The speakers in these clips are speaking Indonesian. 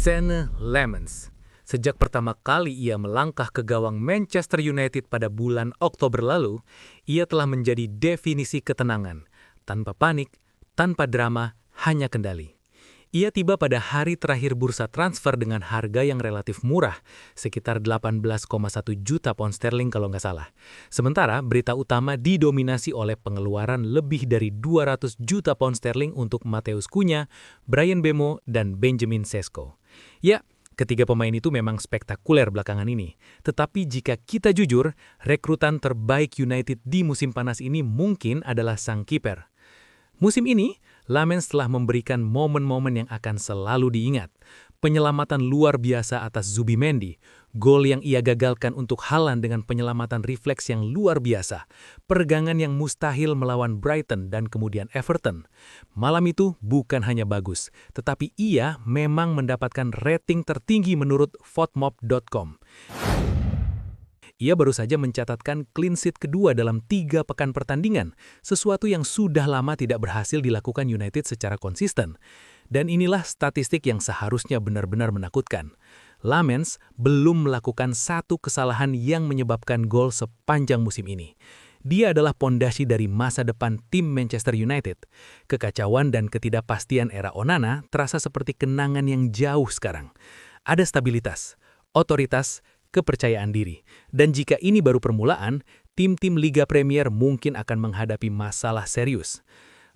Senne Lammens. Sejak pertama kali ia melangkah ke gawang Manchester United pada bulan Oktober lalu, ia telah menjadi definisi ketenangan. Tanpa panik, tanpa drama, hanya kendali. Ia tiba pada hari terakhir bursa transfer dengan harga yang relatif murah, sekitar 18,1 juta pound sterling kalau nggak salah. Sementara berita utama didominasi oleh pengeluaran lebih dari 200 juta pound sterling untuk Mateus Cunha, Bryan Mbeumo, dan Benjamin Sesko. Ya, ketiga pemain itu memang spektakuler belakangan ini. Tetapi jika kita jujur, rekrutan terbaik United di musim panas ini mungkin adalah sang kiper. Musim ini, Lammens telah memberikan momen-momen yang akan selalu diingat. Penyelamatan luar biasa atas Zubimendi, gol yang ia gagalkan untuk Haaland dengan penyelamatan refleks yang luar biasa, peregangan yang mustahil melawan Brighton dan kemudian Everton. Malam itu bukan hanya bagus, tetapi ia memang mendapatkan rating tertinggi menurut FOTMOB.com. Ia baru saja mencatatkan clean sheet kedua dalam 3 pekan pertandingan, sesuatu yang sudah lama tidak berhasil dilakukan United secara konsisten. Dan inilah statistik yang seharusnya benar-benar menakutkan. Lammens belum melakukan satu kesalahan yang menyebabkan gol sepanjang musim ini. Dia adalah pondasi dari masa depan tim Manchester United. Kekacauan dan ketidakpastian era Onana terasa seperti kenangan yang jauh sekarang. Ada stabilitas, otoritas, kepercayaan diri. Dan jika ini baru permulaan, tim-tim Liga Premier mungkin akan menghadapi masalah serius.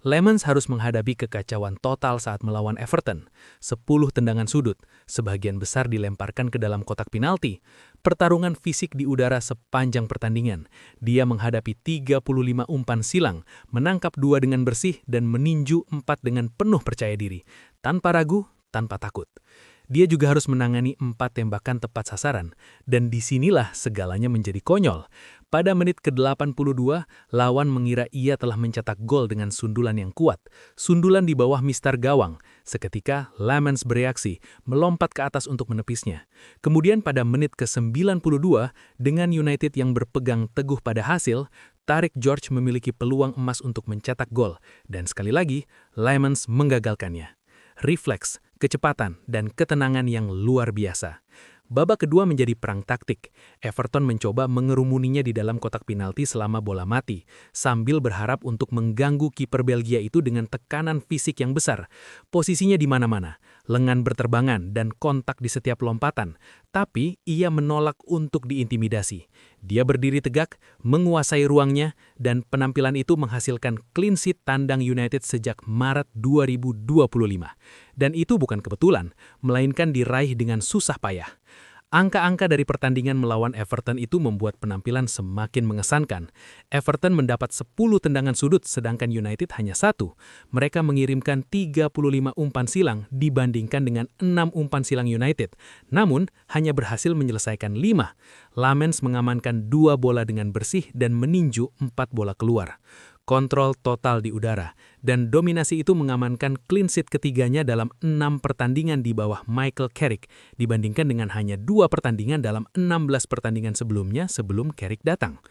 Lammens harus menghadapi kekacauan total saat melawan Everton. 10 tendangan sudut, sebagian besar dilemparkan ke dalam kotak penalti. Pertarungan fisik di udara sepanjang pertandingan. Dia menghadapi 35 umpan silang, menangkap 2 dengan bersih dan meninju 4 dengan penuh percaya diri. Tanpa ragu, tanpa takut. Dia juga harus menangani 4 tembakan tepat sasaran, dan disinilah segalanya menjadi konyol. Pada menit ke-82, lawan mengira ia telah mencetak gol dengan sundulan yang kuat. Sundulan di bawah mistar gawang. Seketika, Lammens bereaksi, melompat ke atas untuk menepisnya. Kemudian pada menit ke-92, dengan United yang berpegang teguh pada hasil, Tariq George memiliki peluang emas untuk mencetak gol. Dan sekali lagi, Lammens menggagalkannya. Refleks, kecepatan, dan ketenangan yang luar biasa. Babak kedua menjadi perang taktik. Everton mencoba mengerumuninya di dalam kotak penalti selama bola mati, sambil berharap untuk mengganggu kiper Belgia itu dengan tekanan fisik yang besar. Posisinya di mana-mana, lengan berterbangan dan kontak di setiap lompatan. Tapi ia menolak untuk diintimidasi. Dia berdiri tegak, menguasai ruangnya, dan penampilan itu menghasilkan clean sheet tandang United sejak Maret 2025. Dan itu bukan kebetulan, melainkan diraih dengan susah payah. Angka-angka dari pertandingan melawan Everton itu membuat penampilan semakin mengesankan. Everton mendapat 10 tendangan sudut sedangkan United hanya 1. Mereka mengirimkan 35 umpan silang dibandingkan dengan 6 umpan silang United. Namun, hanya berhasil menyelesaikan 5. Lammens mengamankan 2 bola dengan bersih dan meninju 4 bola keluar. Kontrol total di udara, dan dominasi itu mengamankan clean sheet ketiganya dalam 6 pertandingan di bawah Michael Carrick, dibandingkan dengan hanya 2 pertandingan dalam 16 pertandingan sebelumnya sebelum Carrick datang.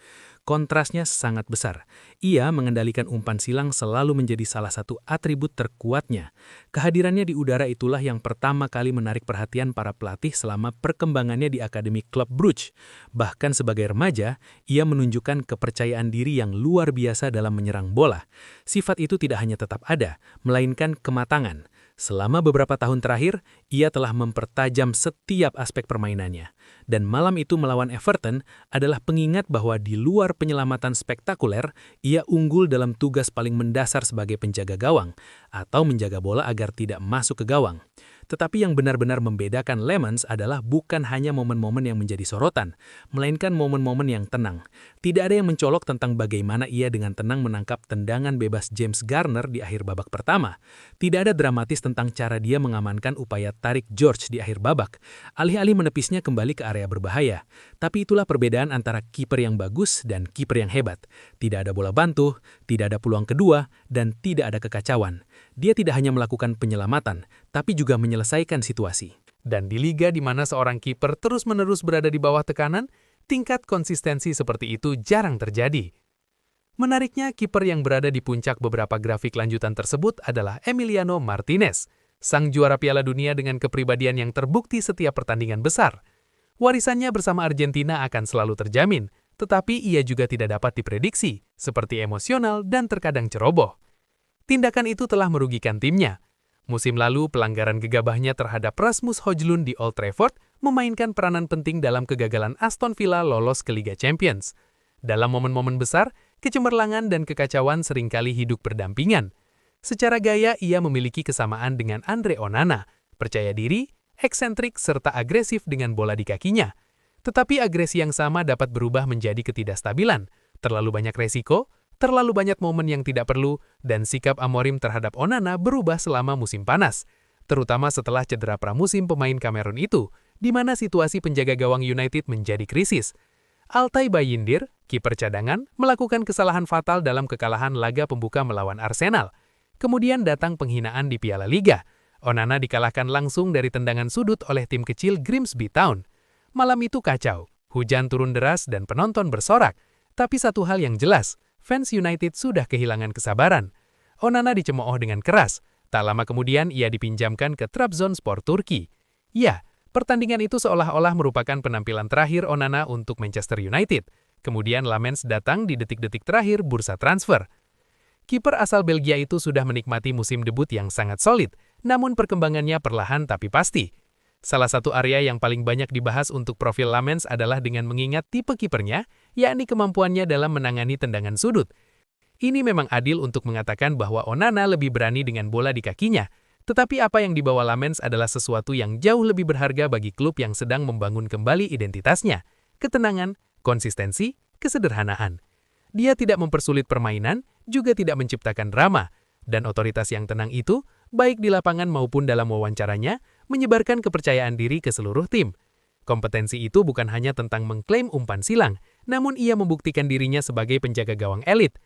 Kontrasnya sangat besar. Ia mengendalikan umpan silang selalu menjadi salah satu atribut terkuatnya. Kehadirannya di udara itulah yang pertama kali menarik perhatian para pelatih selama perkembangannya di Akademi Klub Brugge. Bahkan sebagai remaja, ia menunjukkan kepercayaan diri yang luar biasa dalam menyerang bola. Sifat itu tidak hanya tetap ada, melainkan kematangan. Selama beberapa tahun terakhir, ia telah mempertajam setiap aspek permainannya. Dan malam itu melawan Everton adalah pengingat bahwa di luar penyelamatan spektakuler, ia unggul dalam tugas paling mendasar sebagai penjaga gawang, atau menjaga bola agar tidak masuk ke gawang. Tetapi yang benar-benar membedakan Lammens adalah bukan hanya momen-momen yang menjadi sorotan, melainkan momen-momen yang tenang. Tidak ada yang mencolok tentang bagaimana ia dengan tenang menangkap tendangan bebas James Garner di akhir babak pertama. Tidak ada dramatis tentang cara dia mengamankan upaya Tariq George di akhir babak, alih-alih menepisnya kembali ke area berbahaya. Tapi itulah perbedaan antara kiper yang bagus dan kiper yang hebat. Tidak ada bola bantu, tidak ada peluang kedua, dan tidak ada kekacauan. Dia tidak hanya melakukan penyelamatan, tapi juga menyelesaikan situasi. Dan di liga di mana seorang kiper terus-menerus berada di bawah tekanan, tingkat konsistensi seperti itu jarang terjadi. Menariknya, kiper yang berada di puncak beberapa grafik lanjutan tersebut adalah Emiliano Martinez. sang juara Piala Dunia dengan kepribadian yang terbukti setiap pertandingan besar. Warisannya bersama Argentina akan selalu terjamin, tetapi ia juga tidak dapat diprediksi, seperti emosional dan terkadang ceroboh. Tindakan itu telah merugikan timnya. Musim lalu, pelanggaran gegabahnya terhadap Rasmus Højlund di Old Trafford memainkan peranan penting dalam kegagalan Aston Villa lolos ke Liga Champions. Dalam momen-momen besar, kecemerlangan dan kekacauan seringkali hidup berdampingan. Secara gaya, ia memiliki kesamaan dengan Andre Onana, percaya diri, eksentrik, serta agresif dengan bola di kakinya. Tetapi agresi yang sama dapat berubah menjadi ketidakstabilan, terlalu banyak resiko, terlalu banyak momen yang tidak perlu, dan sikap Amorim terhadap Onana berubah selama musim panas, terutama setelah cedera pramusim pemain Kamerun itu, di mana situasi penjaga gawang United menjadi krisis. Altay Bayindir, kiper cadangan, melakukan kesalahan fatal dalam kekalahan laga pembuka melawan Arsenal. Kemudian datang penghinaan di Piala Liga. Onana dikalahkan langsung dari tendangan sudut oleh tim kecil Grimsby Town. Malam itu kacau, hujan turun deras dan penonton bersorak. Tapi satu hal yang jelas, fans United sudah kehilangan kesabaran. Onana dicemooh dengan keras. Tak lama kemudian ia dipinjamkan ke Trabzonspor Turki. Ya, pertandingan itu seolah-olah merupakan penampilan terakhir Onana untuk Manchester United. Kemudian Lamens datang di detik-detik terakhir bursa transfer. Kiper asal Belgia itu sudah menikmati musim debut yang sangat solid, namun perkembangannya perlahan tapi pasti. Salah satu area yang paling banyak dibahas untuk profil Lamens adalah dengan mengingat tipe kipernya, yakni kemampuannya dalam menangani tendangan sudut. Ini memang adil untuk mengatakan bahwa Onana lebih berani dengan bola di kakinya, tetapi apa yang dibawa Lamens adalah sesuatu yang jauh lebih berharga bagi klub yang sedang membangun kembali identitasnya, ketenangan, konsistensi, kesederhanaan. Dia tidak mempersulit permainan, juga tidak menciptakan drama, dan otoritas yang tenang itu, baik di lapangan maupun dalam wawancaranya, menyebarkan kepercayaan diri ke seluruh tim. Kompetensi itu bukan hanya tentang mengklaim umpan silang, namun ia membuktikan dirinya sebagai penjaga gawang elit.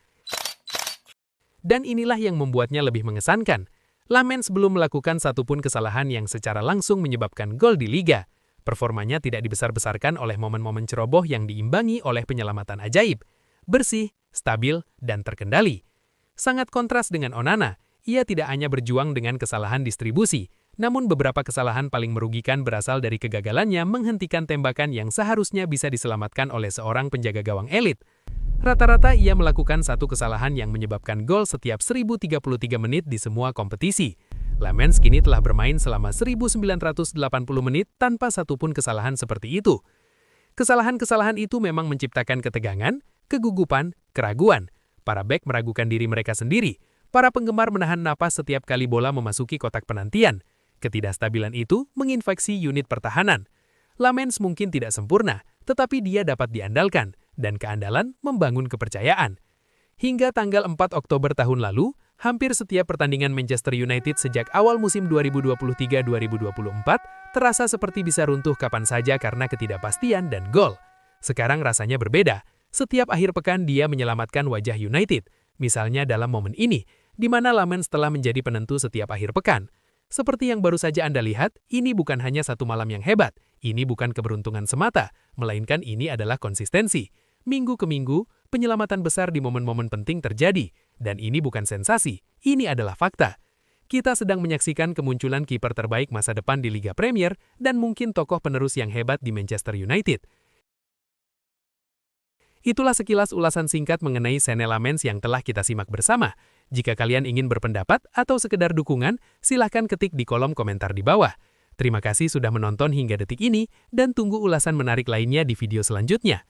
Dan inilah yang membuatnya lebih mengesankan. Lamens belum melakukan satupun kesalahan yang secara langsung menyebabkan gol di Liga. Performanya tidak dibesar-besarkan oleh momen-momen ceroboh yang diimbangi oleh penyelamatan ajaib. Bersih, stabil, dan terkendali. Sangat kontras dengan Onana, ia tidak hanya berjuang dengan kesalahan distribusi, namun beberapa kesalahan paling merugikan berasal dari kegagalannya menghentikan tembakan yang seharusnya bisa diselamatkan oleh seorang penjaga gawang elit. Rata-rata ia melakukan satu kesalahan yang menyebabkan gol setiap 1033 menit di semua kompetisi. Lamens kini telah bermain selama 1980 menit tanpa satupun kesalahan seperti itu. Kesalahan-kesalahan itu memang menciptakan ketegangan, kegugupan, keraguan. Para bek meragukan diri mereka sendiri. Para penggemar menahan napas setiap kali bola memasuki kotak penantian. Ketidakstabilan itu menginfeksi unit pertahanan. Lamens mungkin tidak sempurna, tetapi dia dapat diandalkan, dan keandalan membangun kepercayaan. Hingga tanggal 4 Oktober tahun lalu, hampir setiap pertandingan Manchester United sejak awal musim 2023-2024 terasa seperti bisa runtuh kapan saja karena ketidakpastian dan gol. Sekarang rasanya berbeda. Setiap akhir pekan dia menyelamatkan wajah United, misalnya dalam momen ini, di mana Lamens telah menjadi penentu setiap akhir pekan. Seperti yang baru saja Anda lihat, ini bukan hanya satu malam yang hebat, ini bukan keberuntungan semata, melainkan ini adalah konsistensi. Minggu ke minggu, penyelamatan besar di momen-momen penting terjadi, dan ini bukan sensasi, ini adalah fakta. Kita sedang menyaksikan kemunculan kiper terbaik masa depan di Liga Premier dan mungkin tokoh penerus yang hebat di Manchester United. Itulah sekilas ulasan singkat mengenai Senne Lamens yang telah kita simak bersama. Jika kalian ingin berpendapat atau sekedar dukungan, silahkan ketik di kolom komentar di bawah. Terima kasih sudah menonton hingga detik ini, dan tunggu ulasan menarik lainnya di video selanjutnya.